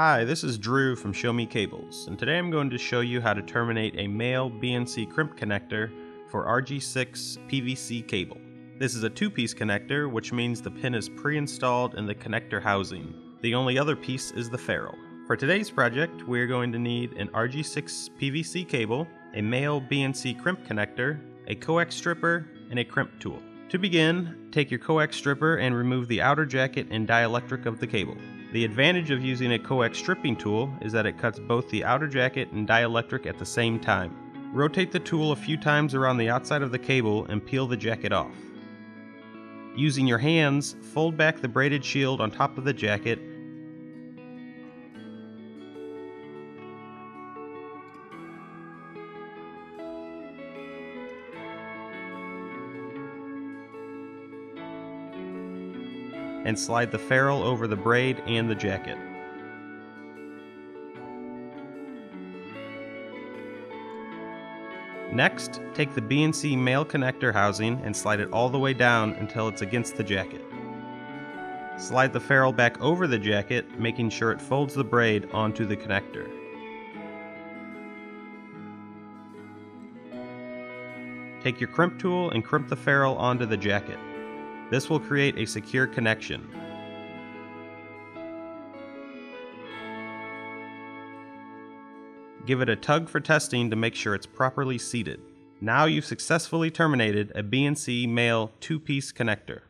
Hi, this is Drew from ShowMeCables, and today I'm going to show you how to terminate a male BNC crimp connector for RG6 PVC cable. This is a two-piece connector, which means the pin is pre-installed in the connector housing. The only other piece is the ferrule. For today's project, we're going to need an RG6 PVC cable, a male BNC crimp connector, a coax stripper, and a crimp tool. To begin, take your coax stripper and remove the outer jacket and dielectric of the cable. The advantage of using a coax stripping tool is that it cuts both the outer jacket and dielectric at the same time. Rotate the tool a few times around the outside of the cable and peel the jacket off. Using your hands, fold back the braided shield on top of the jacket and slide the ferrule over the braid and the jacket. Next, take the BNC Male Connector housing and slide it all the way down until it's against the jacket. Slide the ferrule back over the jacket, making sure it folds the braid onto the connector. Take your crimp tool and crimp the ferrule onto the jacket. This will create a secure connection. Give it a tug for testing to make sure it's properly seated. Now you've successfully terminated a BNC male two-piece connector.